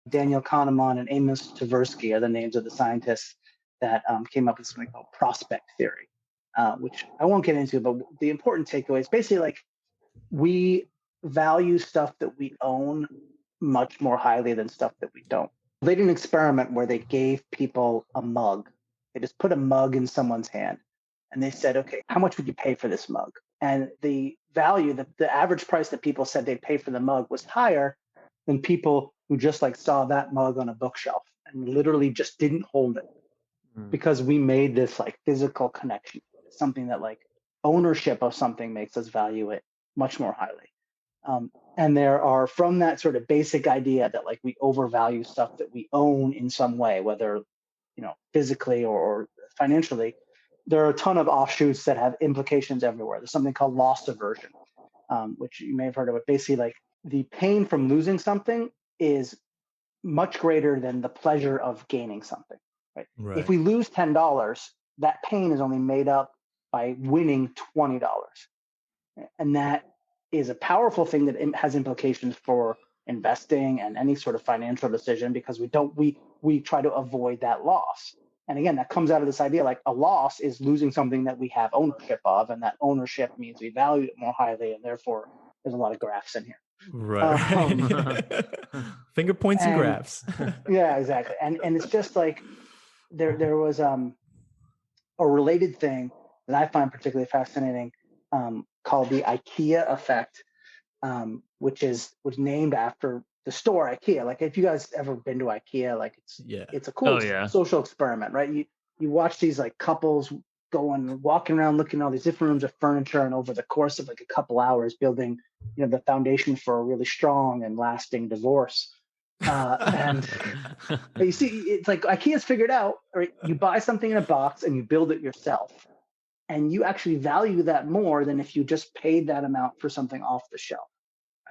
Daniel Kahneman and Amos Tversky are the names of the scientists that came up with something called prospect theory, which I won't get into, but the important takeaway is basically like we value stuff that we own much more highly than stuff that we don't. They did an experiment where they gave people a mug. They just put a mug in someone's hand and they said, okay, how much would you pay for this mug? And the value, the average price that people said they'd pay for the mug was higher than people who just like saw that mug on a bookshelf and literally just didn't hold it because we made this like physical connection, something that like ownership of something makes us value it much more highly. And there are, from that sort of basic idea that like we overvalue stuff that we own in some way, whether, physically or financially, there are a ton of offshoots that have implications everywhere. There's something called loss aversion, which you may have heard of. It basically like the pain from losing something is much greater than the pleasure of gaining something, right? If we lose $10, that pain is only made up by winning $20. And that is a powerful thing that has implications for investing and any sort of financial decision, because we try to avoid that loss. And again, that comes out of this idea like a loss is losing something that we have ownership of, and that ownership means we value it more highly, and therefore there's a lot of graphs in here. Right. Finger points and graphs. Yeah, exactly. And it's just like there was a related thing that I find particularly fascinating called the Ikea Effect, which was named after the store Ikea. Like if you guys ever been to Ikea, like it's a cool social experiment, right? You watch these like couples walking around looking at all these different rooms of furniture, and over the course of like a couple hours building, the foundation for a really strong and lasting divorce. And you see, it's like Ikea's figured out, right? You buy something in a box and you build it yourself. And you actually value that more than if you just paid that amount for something off the shelf,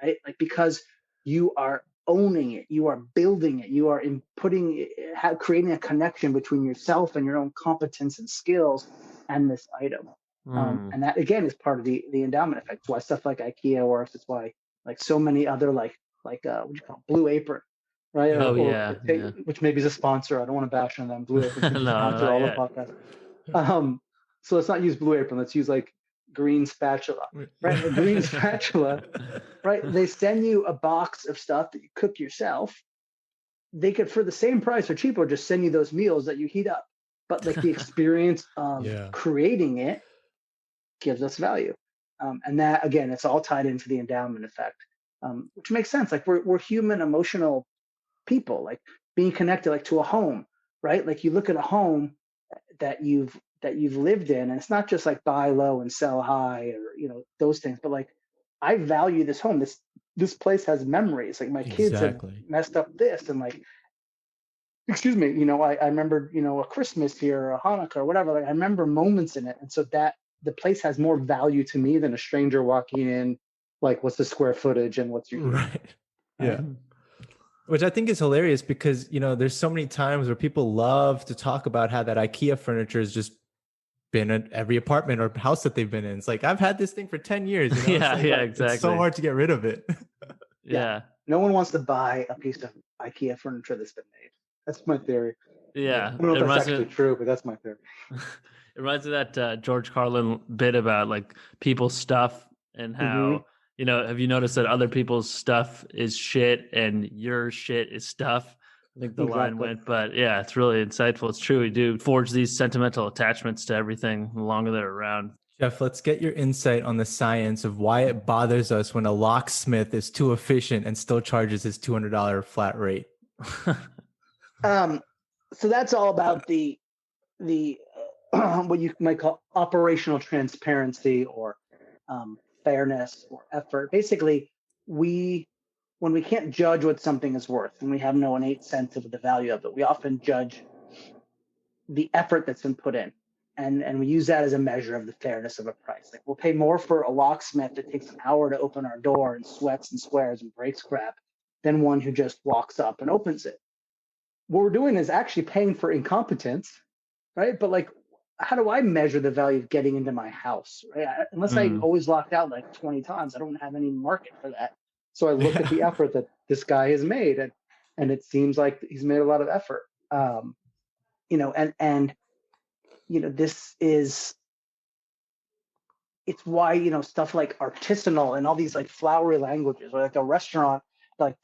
right? Like because you are owning it, you are building it, you are creating a connection between yourself and your own competence and skills and this item. And that again is part of the endowment effect. It's why stuff like Ikea works. It's why like so many other like what do you call it? Blue Apron, right? Which maybe is a sponsor. I don't want to bash on them. Blue Apron can sponsor all the podcasts. So let's not use Blue Apron. Let's use like green spatula, right? The green spatula, right? They send you a box of stuff that you cook yourself. They could, for the same price or cheaper, just send you those meals that you heat up. But like the experience of creating it gives us value. And that, again, it's all tied into the endowment effect, which makes sense. Like we're human, emotional people, like being connected like to a home, right? Like you look at a home that you've lived in, and it's not just like buy low and sell high or those things, but like I value this home. This place has memories. Like my kids have messed up this, and like, excuse me, I remember a Christmas here or a Hanukkah or whatever. Like I remember moments in it, and so that the place has more value to me than a stranger walking in. Like, what's the square footage and what's your right? Yeah. Which I think is hilarious because there's so many times where people love to talk about how that IKEA furniture has just been at every apartment or house that they've been in. It's like, I've had this thing for 10 years. Exactly. It's so hard to get rid of it. Yeah. No one wants to buy a piece of IKEA furniture that's been made. That's my theory. Yeah. I don't know if that's actually true, but that's my theory. It reminds me of that George Carlin bit about like people's stuff and how, have you noticed that other people's stuff is shit and your shit is stuff? I think the line went, but yeah, it's really insightful. It's true. We do forge these sentimental attachments to everything the longer they're around. Jeff, let's get your insight on the science of why it bothers us when a locksmith is too efficient and still charges his $200 flat rate. So that's all about the what you might call operational transparency or fairness or effort. Basically, when we can't judge what something is worth and we have no innate sense of the value of it, we often judge the effort that's been put in. And we use that as a measure of the fairness of a price. Like we'll pay more for a locksmith that takes an hour to open our door and sweats and swears and breaks crap than one who just walks up and opens it. What we're doing is actually paying for incompetence, right? But like, how do I measure the value of getting into my house, right? Unless I always locked out like 20 times, I don't have any market for that. So I look at the effort that this guy has made. And and it seems like he's made a lot of effort. This is, it's why, stuff like artisanal and all these like flowery languages, or like a restaurant like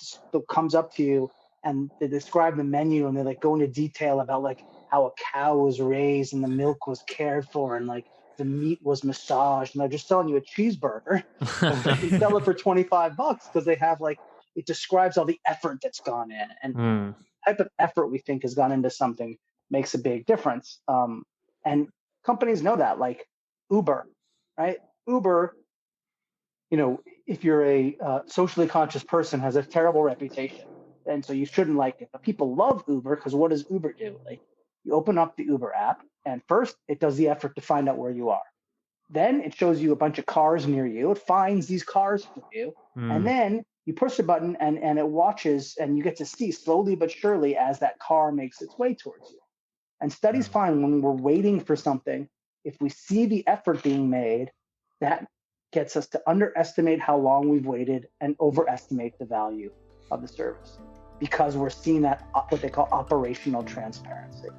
comes up to you and they describe the menu and they like go into detail about like how a cow was raised and the milk was cared for and like the meat was massaged, and they're just selling you a cheeseburger. They can sell it for $25 because they have like, it describes all the effort that's gone in, and the type of effort we think has gone into something makes a big difference. And companies know that, like Uber, right? Uber, if you're a socially conscious person, has a terrible reputation. And so you shouldn't like it. But people love Uber because what does Uber do? Like, you open up the Uber app, and first it does the effort to find out where you are. Then it shows you a bunch of cars near you. It finds these cars for you. And then you push the button and it watches, and you get to see slowly but surely as that car makes its way towards you. And studies find when we're waiting for something, if we see the effort being made, that gets us to underestimate how long we've waited and overestimate the value of the service, because we're seeing that what they call operational transparency.